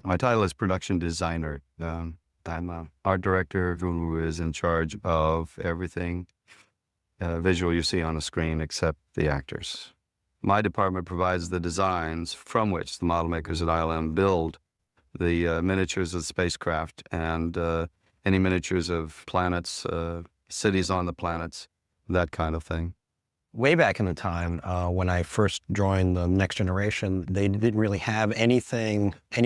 My title is production designer. I'm an art director who is in charge of everything visual you see on the screen except the actors. My department provides the designs from which the model makers at ILM build the miniatures of spacecraft and any miniatures of planets, cities on the planets, that kind of thing. Way back in the time, when I first joined the Next Generation, they didn't really have any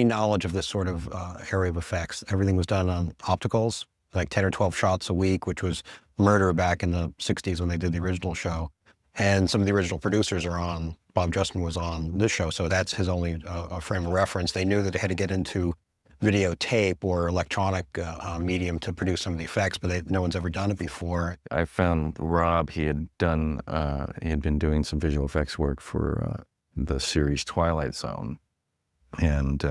knowledge of this sort of area of effects. Everything was done on opticals, like 10 or 12 shots a week, which was murder back in the 60s when they did the original show. And some of the original producers are on, Bob Justin was on this show, so that's his only frame of reference. They knew that they had to get into videotape or electronic medium to produce some of the effects, but no one's ever done it before. I found Rob, he had been doing some visual effects work for the series Twilight Zone. And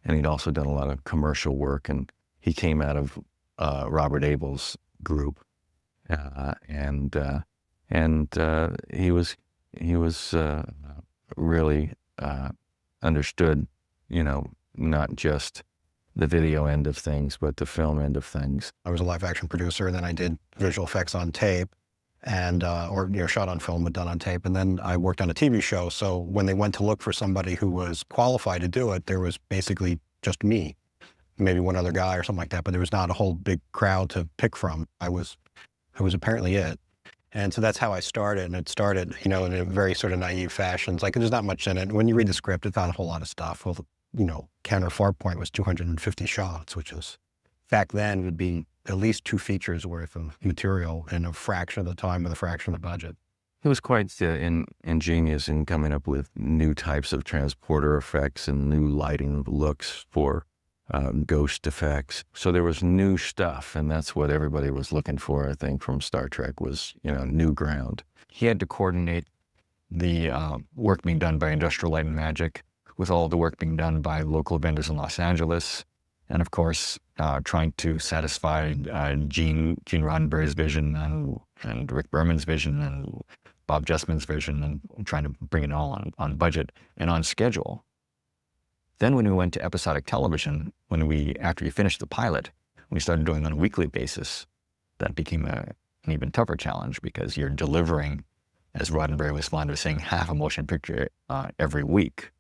he'd also done a lot of commercial work, and he came out of Robert Abel's group. He was really understood, not just the video end of things, but the film end of things. I was a live action producer, and then I did visual effects on tape and, or shot on film, but done on tape. And then I worked on a TV show. So when they went to look for somebody who was qualified to do it, there was basically just me, maybe one other guy or something like that, but there was not a whole big crowd to pick from. I was apparently it. And so that's how I started. And it started, in a very sort of naive fashion. It's like, there's not much in it. When you read the script, it's not a whole lot of stuff. Well, Counter Far Point was 250 shots, which was, back then, would be at least 2 features worth of material in a fraction of the time with a fraction of the budget. He was quite ingenious in coming up with new types of transporter effects and new lighting looks for ghost effects. So there was new stuff, and that's what everybody was looking for, I think, from Star Trek was, new ground. He had to coordinate the work being done by Industrial Light and Magic with all the work being done by local vendors in Los Angeles. And of course, trying to satisfy Gene Roddenberry's vision and Rick Berman's vision and Bob Justman's vision, and trying to bring it all on budget and on schedule. Then when we went to episodic television, after we finished the pilot, we started doing it on a weekly basis. That became an even tougher challenge because you're delivering, as Roddenberry was fond of saying, half a motion picture every week.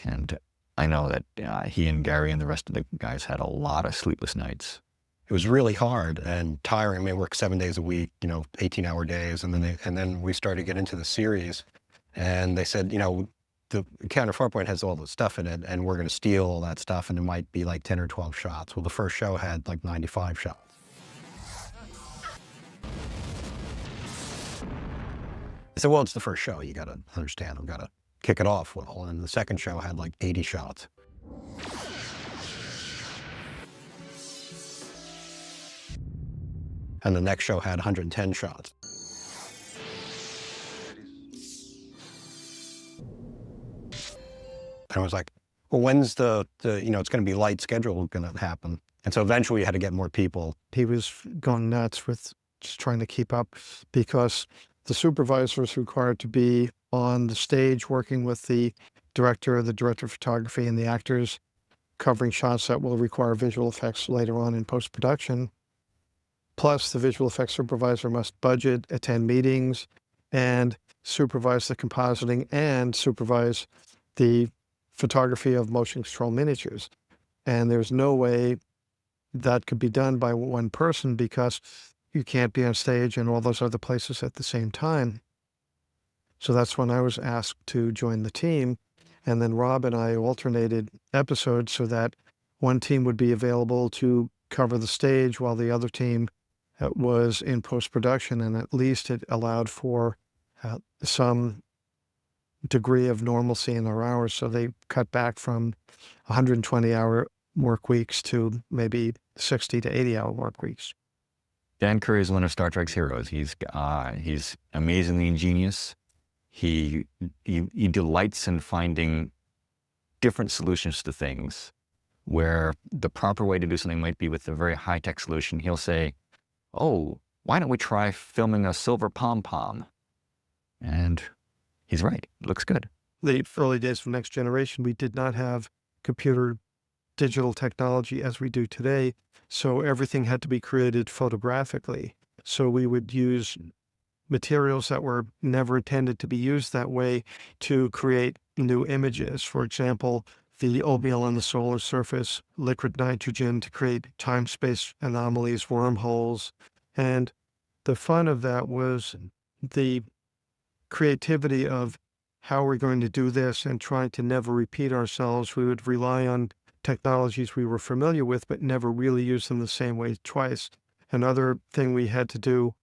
And I know that he and Gary and the rest of the guys had a lot of sleepless nights. It was really hard and tiring. I mean, I worked 7 days a week, 18-hour days. And then we started to get into the series. And they said, the Counter Far Point has all the stuff in it, and we're going to steal all that stuff, and it might be like 10 or 12 shots. Well, the first show had like 95 shots. I said, well, it's the first show. You got to understand. I've got to kick it off well. And the second show had like 80 shots. And the next show had 110 shots. And I was like, well, when's the it's going to be light schedule going to happen? And so eventually we had to get more people. He was going nuts with just trying to keep up because the supervisor was required to be on the stage working with the director of photography, and the actors, covering shots that will require visual effects later on in post-production. Plus, the visual effects supervisor must budget, attend meetings, and supervise the compositing and supervise the photography of motion control miniatures. And there's no way that could be done by one person because you can't be on stage and all those other places at the same time. So that's when I was asked to join the team. And then Rob and I alternated episodes so that one team would be available to cover the stage while the other team was in post-production, and at least it allowed for some degree of normalcy in our hours. So they cut back from 120-hour work weeks to maybe 60 to 80-hour work weeks. Dan Curry is one of Star Trek's heroes. He's amazingly ingenious. He delights in finding different solutions to things, where the proper way to do something might be with a very high-tech solution. He'll say, oh, why don't we try filming a silver pom-pom? And he's right. It looks good. the early days of Next Generation, we did not have computer digital technology as we do today. So everything had to be created photographically. So we would use materials that were never intended to be used that way to create new images. For example, the oatmeal on the solar surface, liquid nitrogen to create time-space anomalies, wormholes. And the fun of that was the creativity of how we're going to do this and trying to never repeat ourselves. We would rely on technologies we were familiar with, but never really use them the same way twice. Another thing we had to do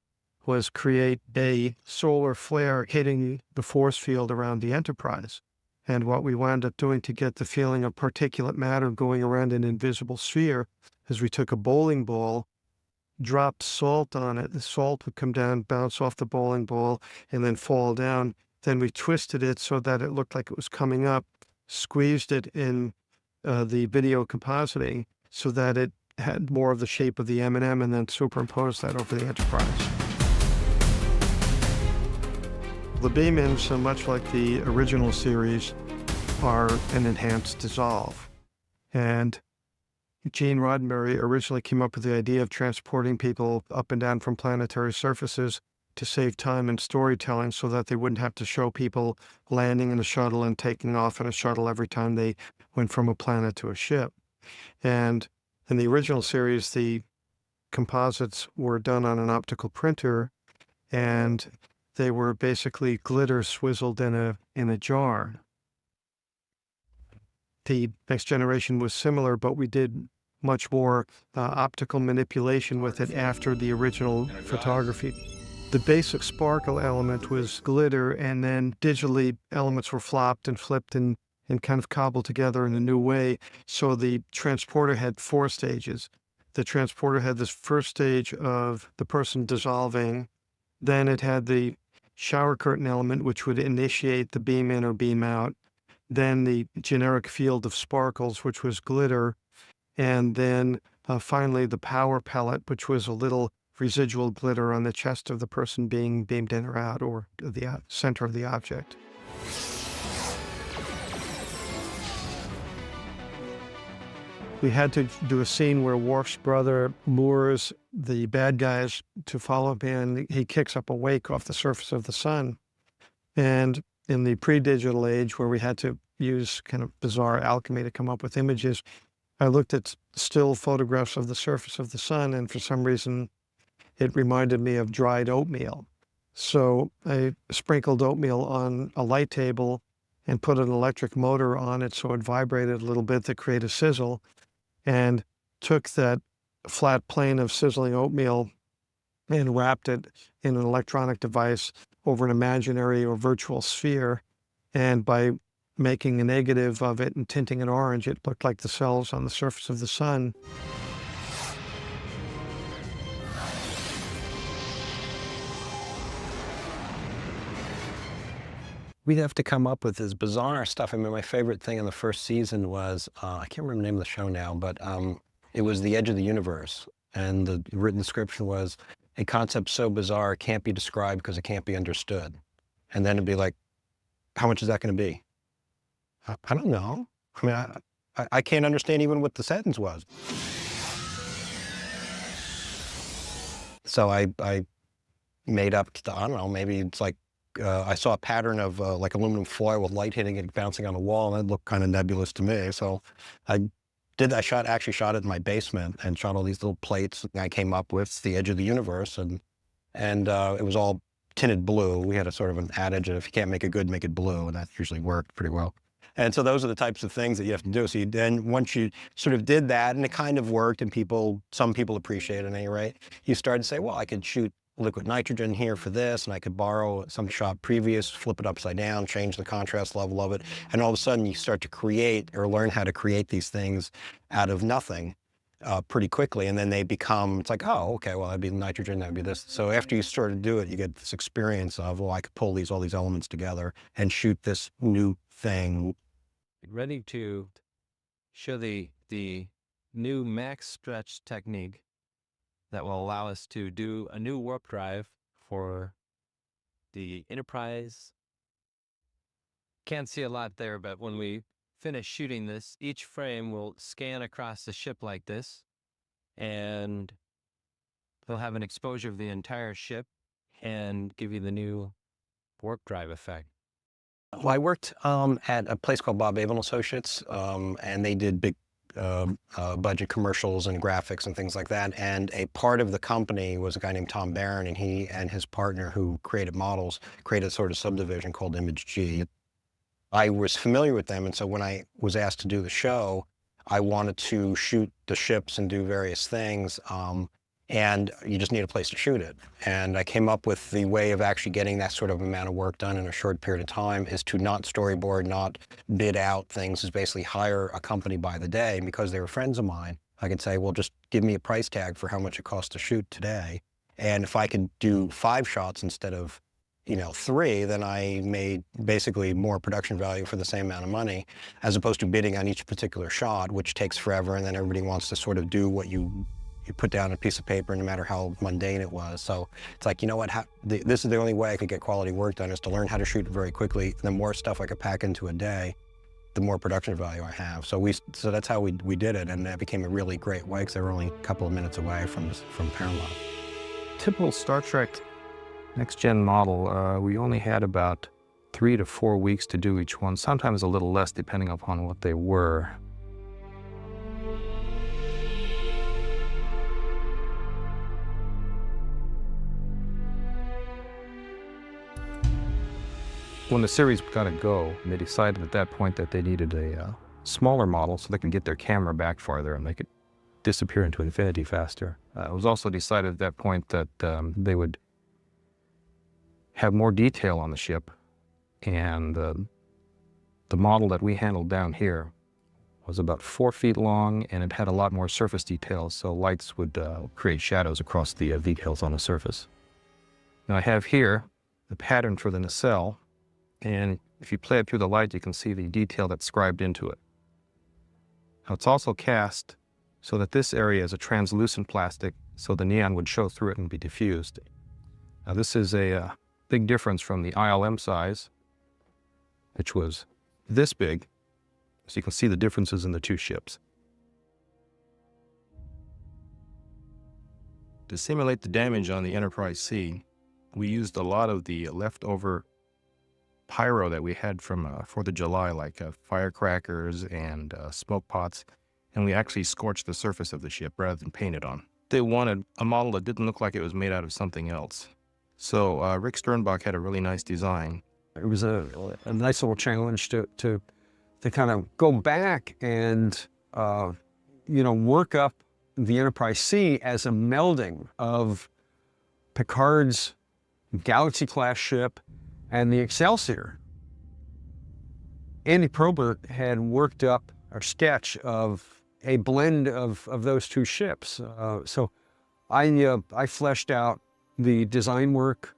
was create a solar flare hitting the force field around the Enterprise. And what we wound up doing to get the feeling of particulate matter going around an invisible sphere is we took a bowling ball, dropped salt on it. The salt would come down, bounce off the bowling ball, and then fall down. Then we twisted it so that it looked like it was coming up, squeezed it in the video compositing so that it had more of the shape of the M&M, and then superimposed that over the Enterprise. The beam-ins, so much like the original series, are an enhanced dissolve. And Gene Roddenberry originally came up with the idea of transporting people up and down from planetary surfaces to save time in storytelling so that they wouldn't have to show people landing in a shuttle and taking off in a shuttle every time they went from a planet to a ship. And in the original series, the composites were done on an optical printer, and they were basically glitter swizzled in a jar. The Next Generation was similar, but we did much more optical manipulation with it after the original photography. The basic sparkle element was glitter, and then digitally elements were flopped and flipped and kind of cobbled together in a new way. So the transporter had 4 stages. The transporter had this first stage of the person dissolving. Then it had the shower curtain element, which would initiate the beam in or beam out. Then the generic field of sparkles, which was glitter. And then finally the power pellet, which was a little residual glitter on the chest of the person being beamed in or out, or the center of the object. We had to do a scene where Worf's brother lures the bad guys to follow him, and he kicks up a wake off the surface of the sun. And in the pre-digital age, where we had to use kind of bizarre alchemy to come up with images, I looked at still photographs of the surface of the sun, and for some reason, it reminded me of dried oatmeal. So I sprinkled oatmeal on a light table and put an electric motor on it so it vibrated a little bit to create a sizzle, and took that flat plane of sizzling oatmeal and wrapped it in an electronic device over an imaginary or virtual sphere. And by making a negative of it and tinting it orange, it looked like the cells on the surface of the sun. We'd have to come up with this bizarre stuff. I mean, my favorite thing in the first season was, I can't remember the name of the show now, but it was The Edge of the Universe. And the written description was, a concept so bizarre it can't be described because it can't be understood. And then it'd be like, how much is that going to be? I don't know. I mean, I can't understand even what the sentence was. So I made up, I don't know, maybe it's like, I saw a pattern of like aluminum foil with light hitting it, bouncing on the wall, and it looked kind of nebulous to me. So I actually shot it in my basement and shot all these little plates. And I came up with The Edge of the Universe, and it was all tinted blue. We had a sort of an adage of if you can't make it good, make it blue, and that usually worked pretty well. And so those are the types of things that you have to do. So then once you sort of did that, and it kind of worked, and some people appreciate it at any rate, you started to say, well, I could shoot liquid nitrogen here for this, and I could borrow some shot previous, flip it upside down, change the contrast level of it, and all of a sudden you start to create or learn how to create these things out of nothing pretty quickly, and then they become, it's like, oh, okay, well, that'd be nitrogen, that'd be this. So after you start to do it, you get this experience of, well, I could pull all these elements together and shoot this new thing. Ready to show the new max stretch technique that will allow us to do a new warp drive for the Enterprise can't see a lot there, but when we finish shooting this, each frame will scan across the ship like this, and they'll have an exposure of the entire ship and give you the new warp drive effect. Well, I worked at a place called Bob Avon Associates, and they did big budget commercials and graphics and things like that. And a part of the company was a guy named Tom Barron, and he and his partner who created models created a sort of subdivision called Image G. I was familiar with them, and so when I was asked to do the show, I wanted to shoot the ships and do various things. And you just need a place to shoot it. And I came up with the way of actually getting that sort of amount of work done in a short period of time is to not storyboard, not bid out things, is basically hire a company by the day. And because they were friends of mine, I could say, well, just give me a price tag for how much it costs to shoot today. And if I could do 5 shots instead of 3, then I made basically more production value for the same amount of money, as opposed to bidding on each particular shot, which takes forever, and then everybody wants to sort of do what you put down on a piece of paper, no matter how mundane it was. So it's like, you know what, this is the only way I could get quality work done, is to learn how to shoot very quickly. The more stuff I could pack into a day, the more production value I have. So that's how we did it, and that became a really great way, because they were only a couple of minutes away from Paramount. Typical Star Trek Next Gen model, we only had about 3 to 4 weeks to do each one, sometimes a little less depending upon what they were. When the series got to go, they decided at that point that they needed a smaller model so they could get their camera back farther and they could disappear into infinity faster. It was also decided at that point that they would have more detail on the ship, and the model that we handled down here was about 4 feet long, and it had a lot more surface details, so lights would create shadows across the details on the surface. Now I have here the pattern for the nacelle, and if you play it through the light, you can see the detail that's scribed into it. Now it's also cast so that this area is a translucent plastic, so the neon would show through it and be diffused. Now this is a big difference from the ILM size, which was this big, so you can see the differences in the two ships. To simulate the damage on the Enterprise C, we used a lot of the leftover pyro that we had from 4th of July, like firecrackers and smoke pots, and we actually scorched the surface of the ship rather than paint it on. They wanted a model that didn't look like it was made out of something else. So Rick Sternbach had a really nice design. It was a nice little challenge to kind of go back and work up the Enterprise C as a melding of Picard's Galaxy-class ship and the Excelsior. Andy Probert had worked up a sketch of a blend of those two ships. So I fleshed out the design work.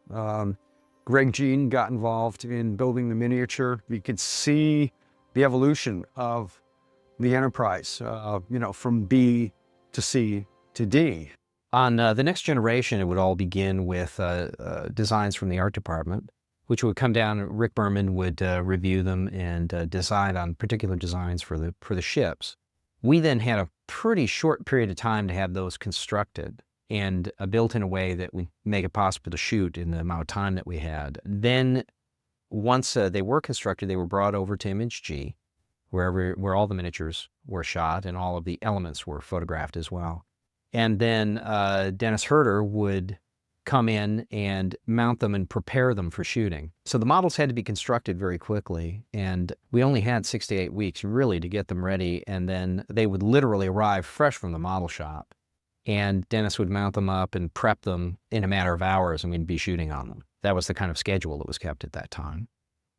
Greg Jean got involved in building the miniature. You could see the evolution of the Enterprise, from B to C to D. On the Next Generation, it would all begin with designs from the art department, which would come down. Rick Berman would review them and decide on particular designs for the ships. We then had a pretty short period of time to have those constructed and built in a way that would make it possible to shoot in the amount of time that we had. Then, once they were constructed, they were brought over to Image G, where all the miniatures were shot and all of the elements were photographed as well. And then Dennis Herter would come in and mount them and prepare them for shooting. So the models had to be constructed very quickly, and we only had 6 to 8 weeks really to get them ready, and then they would literally arrive fresh from the model shop, and Dennis would mount them up and prep them in a matter of hours, and we'd be shooting on them. That was the kind of schedule that was kept at that time.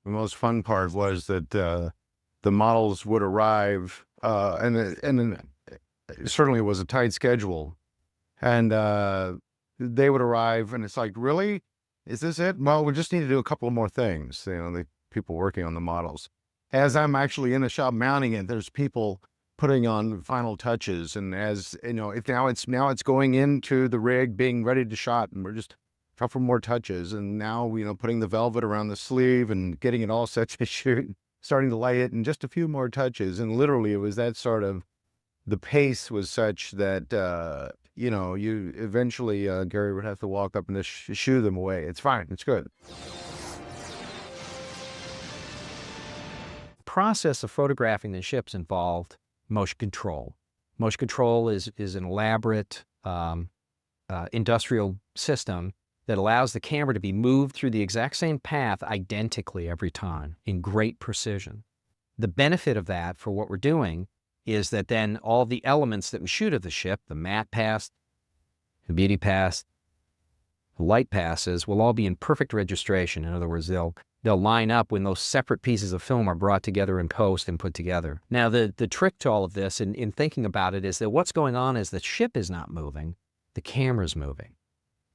The most fun part was that the models would arrive, and it certainly was a tight schedule, and they would arrive, and it's like, really? Is this it? Well, we just need to do a couple more things. The people working on the models. As I'm actually in the shop mounting it, there's people putting on final touches, and as now it's going into the rig, being ready to shot, and we're just couple more touches, and now, putting the velvet around the sleeve and getting it all set to shoot, starting to light it, and just a few more touches. And literally it was that sort of, the pace was such that, you eventually, Gary would have to walk up and just shoo them away. It's fine. It's good. Process of photographing the ships involved motion control. Motion control is an elaborate industrial system that allows the camera to be moved through the exact same path identically every time in great precision. The benefit of that for what we're doing is that then all the elements that we shoot of the ship, the matte pass, the beauty pass, the light passes, will all be in perfect registration. In other words, they'll line up when those separate pieces of film are brought together in post and put together. Now, the trick to all of this, in thinking about it, is that what's going on is the ship is not moving, the camera's moving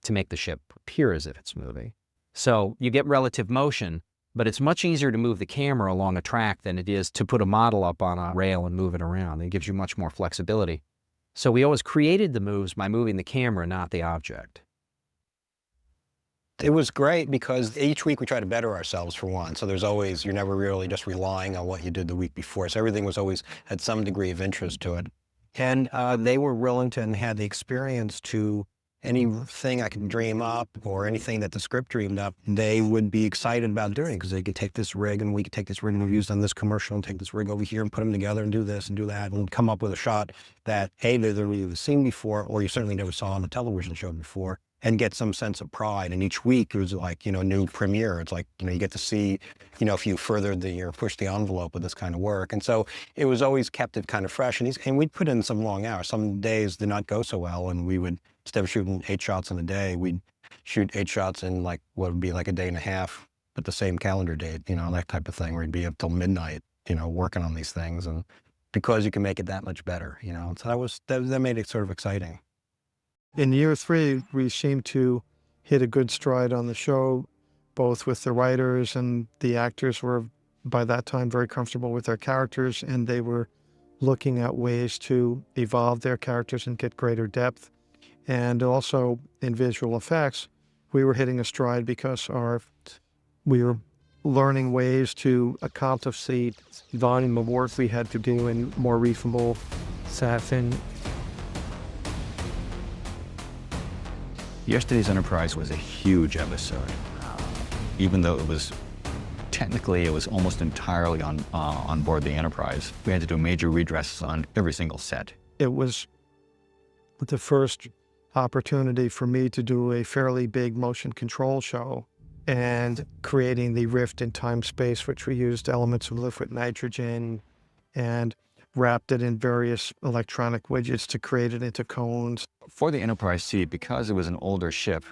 to make the ship appear as if it's moving. So you get relative motion, but it's much easier to move the camera along a track than it is to put a model up on a rail and move it around. It gives you much more flexibility. So we always created the moves by moving the camera, not the object. It was great because each week we try to better ourselves, for one. So there's always, you're never really just relying on what you did the week before. So everything was always had some degree of interest to it. And they were willing to and had the experience to anything I could dream up or anything that the script dreamed up, they would be excited about doing because they could take this rig and we could take this rig and we've used on this commercial and take this rig over here and put them together and do this and do that and come up with a shot that either you've seen before or you certainly never saw on a television show before, and get some sense of pride. And each week it was like, a new premiere. It's like, you get to see, if you furthered or pushed the envelope with this kind of work. And so it was always kept it kind of fresh. And we'd put in some long hours. Some days did not go so well. And we would, instead of shooting 8 shots in a day, we'd shoot 8 shots in like what would be like a day and a half, but the same calendar date, that type of thing, where you'd be up till midnight, working on these things. And because you can make it that much better, so that made it sort of exciting. In year 3, we seemed to hit a good stride on the show, both with the writers, and the actors were, by that time, very comfortable with their characters, and they were looking at ways to evolve their characters and get greater depth. And also in visual effects, we were hitting a stride because we were learning ways to accomplish the volume of work we had to do in more reasonable satin. Yesterday's Enterprise was a huge episode, even though it was almost entirely on board the Enterprise. We had to do major redresses on every single set. It was the first opportunity for me to do a fairly big motion control show, and creating the rift in time-space, which we used elements of liquid nitrogen and wrapped it in various electronic widgets to create it into cones. For the Enterprise C, because it was an older ship,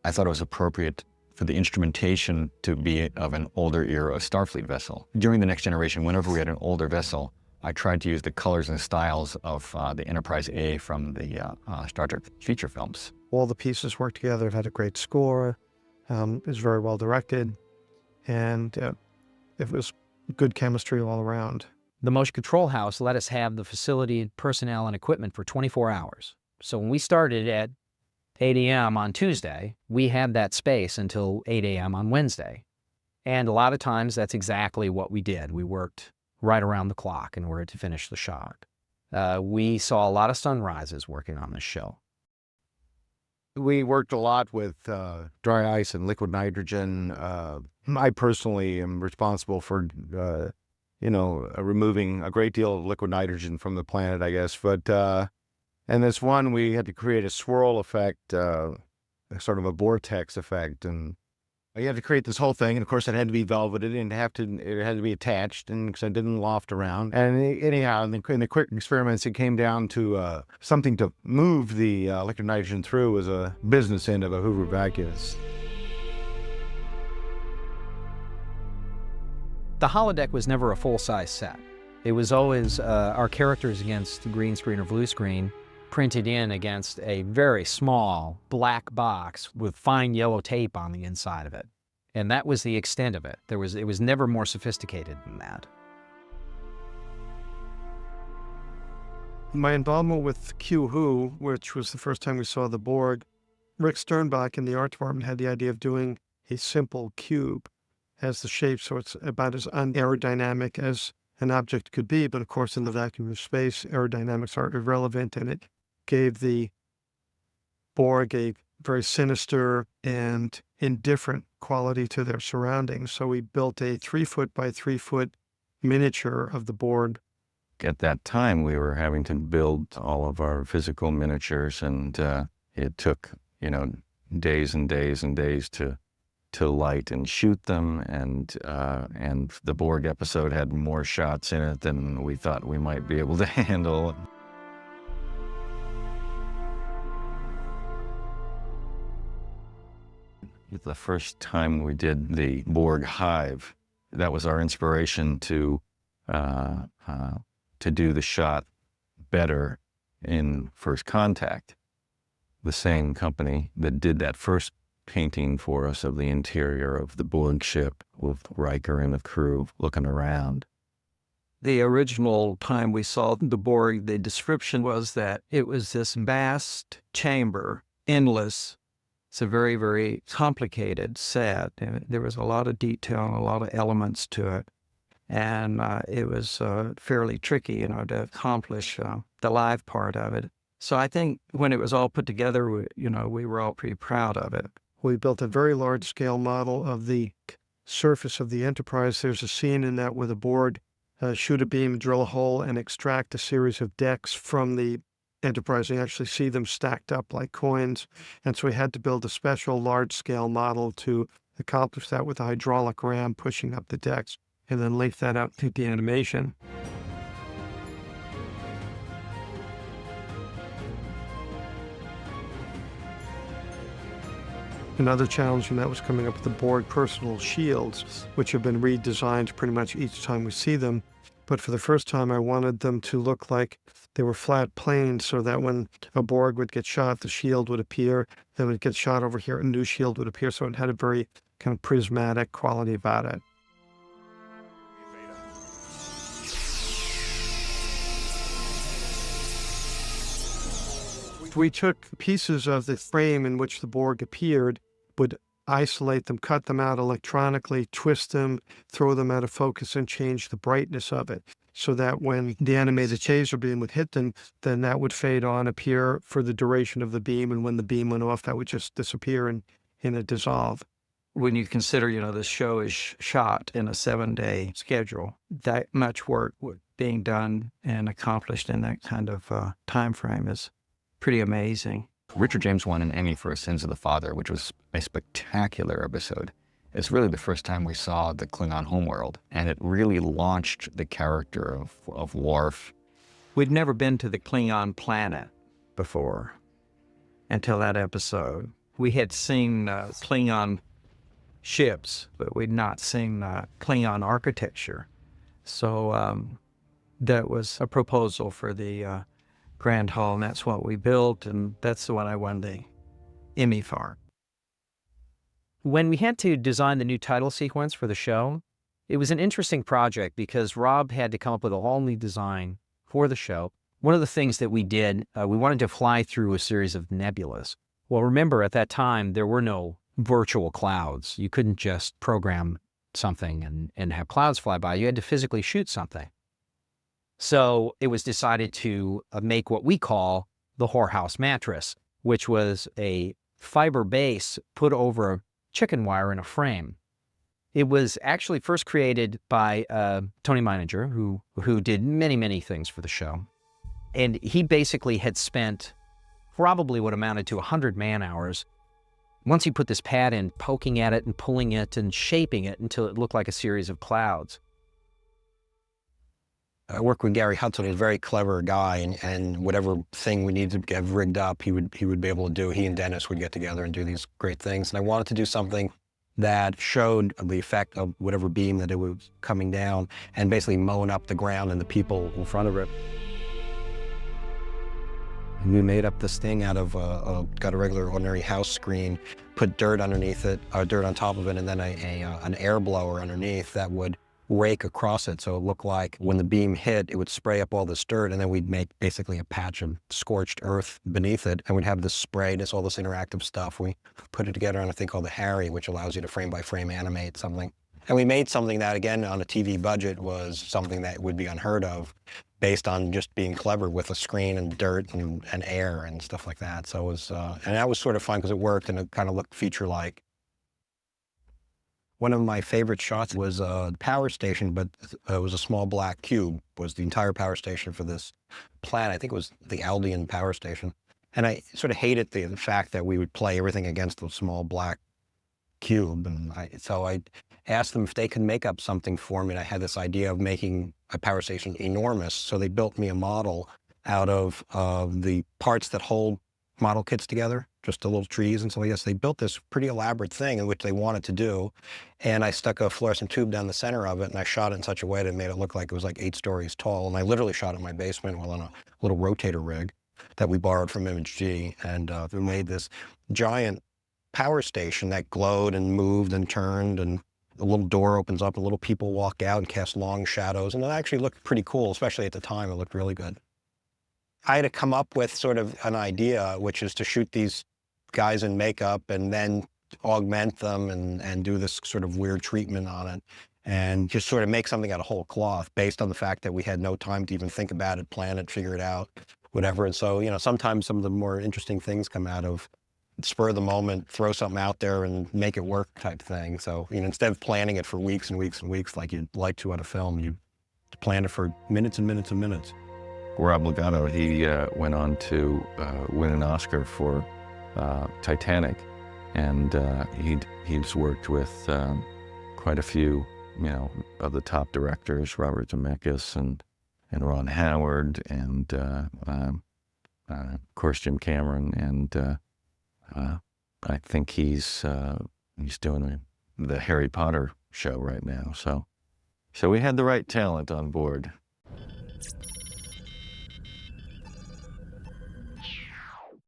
I thought it was appropriate for the instrumentation to be of an older era Starfleet vessel. During the Next Generation, whenever we had an older vessel, I tried to use the colors and styles of the Enterprise A from the Star Trek feature films. All the pieces worked together. It had a great score. It was very well directed, and it was good chemistry all around. The motion control house let us have the facility, personnel, and equipment for 24 hours. So when we started at 8 a.m. on Tuesday, we had that space until 8 a.m. on Wednesday. And a lot of times that's exactly what we did. We worked right around the clock in order to finish the shot. We saw a lot of sunrises working on this show. We worked a lot with dry ice and liquid nitrogen. I personally am responsible for, removing a great deal of liquid nitrogen from the planet, I guess. But, and this one, we had to create a swirl effect, sort of a vortex effect. And you had to create this whole thing. And of course, it had to be velveted and it had to be attached, and because it didn't loft around. And anyhow, in the quick experiments, it came down to something to move the liquid nitrogen through was a business end of a Hoover vacuous. The holodeck was never a full-size set. It was always our characters against green screen or blue screen, printed in against a very small black box with fine yellow tape on the inside of it. And that was the extent of it. It was never more sophisticated than that. My involvement with Q Who, which was the first time we saw the Borg, Rick Sternbach in the art department had the idea of doing a simple cube as the shape, so it's about as unaerodynamic as an object could be. But of course, in the vacuum of space, aerodynamics are irrelevant, and it gave the Borg a very sinister and indifferent quality to their surroundings. So we built a 3-foot by 3-foot miniature of the Borg. At that time, we were having to build all of our physical miniatures, and it took, days and days and days to light and shoot them, and the Borg episode had more shots in it than we thought we might be able to handle. The first time we did the Borg hive, that was our inspiration to do the shot better in First Contact. The same company that did that first painting for us of the interior of the Borg ship with Riker and the crew looking around. The original time we saw the Borg, the description was that it was this vast chamber, endless. It's a very, very complicated set. There was a lot of detail and a lot of elements to it. And it was fairly tricky, to accomplish the live part of it. So I think when it was all put together, we were all pretty proud of it. We built a very large-scale model of the surface of the Enterprise. There's a scene in that where the Borg shoot a beam, drill a hole, and extract a series of decks from the Enterprise. You actually see them stacked up like coins. And so we had to build a special large-scale model to accomplish that with a hydraulic ram pushing up the decks, and then link that up to the animation. Another challenge in that was coming up with the Borg personal shields, which have been redesigned pretty much each time we see them. But for the first time, I wanted them to look like they were flat planes, so that when a Borg would get shot, the shield would appear. Then it would get shot over here, a new shield would appear. So it had a very kind of prismatic quality about it. We took pieces of the frame in which the Borg appeared, would isolate them, cut them out electronically, twist them, throw them out of focus, and change the brightness of it, so that when the animated taser beam would hit them, then that would fade on, appear for the duration of the beam, and when the beam went off, that would just disappear in a dissolve. When you consider, this show is shot in a 7-day schedule, that much work being done and accomplished in that kind of time frame is pretty amazing. Richard James won an Emmy for Sins of the Father, which was a spectacular episode. It's really the first time we saw the Klingon homeworld, and it really launched the character of Worf. We'd never been to the Klingon planet before until that episode. We had seen Klingon ships, but we'd not seen Klingon architecture. So that was a proposal for the Grand Hall, and that's what we built, and that's the one I won the Emmy for. When we had to design the new title sequence for the show, it was an interesting project because Rob had to come up with a whole new design for the show. One of the things that we did, we wanted to fly through a series of nebulas. Well, remember, at that time, there were no virtual clouds. You couldn't just program something and have clouds fly by. You had to physically shoot something. So it was decided to make what we call the whorehouse mattress, which was a fiber base put over chicken wire in a frame. It was actually first created by Tony Meininger, who did many, many things for the show. And he basically had spent probably what amounted to 100 man-hours. Once he put this pad in, poking at it and pulling it and shaping it until it looked like a series of clouds. I worked with Gary Hudson. He's a very clever guy, and whatever thing we needed to get rigged up, he would be able to do. He and Dennis would get together and do these great things. And I wanted to do something that showed the effect of whatever beam that it was coming down and basically mowing up the ground and the people in front of it. And we made up this thing out of got a regular ordinary house screen, put dirt underneath it, dirt on top of it, and then an air blower underneath that would rake across it. So it looked like when the beam hit, it would spray up all this dirt, and then we'd make basically a patch of scorched earth beneath it. And we'd have this spray, all this interactive stuff. We put it together on a thing called the Harry, which allows you to frame by frame animate something. And we made something that, again, on a TV budget was something that would be unheard of, based on just being clever with a screen and dirt and air and stuff like that. So it was, and that was sort of fun because it worked and it kind of looked feature-like. One of my favorite shots was a power station, but it was a small black cube, was the entire power station for this planet. I think it was the Aldean power station. And I sort of hated the fact that we would play everything against the small black cube. And so I asked them if they could make up something for me. And I had this idea of making a power station enormous. So they built me a model out of the parts that hold model kits together, just the little trees and so yes, they built this pretty elaborate thing in which they wanted to do. And I stuck a fluorescent tube down the center of it, and I shot it in such a way that it made it look like it was like 8 stories tall. And I literally shot it in my basement while on a little rotator rig that we borrowed from Image-G. And we made this giant power station that glowed and moved and turned, and the little door opens up and little people walk out and cast long shadows. And it actually looked pretty cool, especially at the time. It looked really good. I had to come up with sort of an idea, which is to shoot these guys in makeup and then augment them and do this sort of weird treatment on it, and just sort of make something out of whole cloth based on the fact that we had no time to even think about it, plan it, figure it out, whatever. And so, sometimes some of the more interesting things come out of spur of the moment, throw something out there and make it work type thing. So, instead of planning it for weeks and weeks and weeks like you'd like to on a film, you plan it for minutes and minutes and minutes. Rob Legato, he went on to win an Oscar for Titanic, and he's worked with quite a few, of the top directors, Robert Zemeckis and Ron Howard, and of course Jim Cameron, and I think he's doing the Harry Potter show right now. So we had the right talent on board.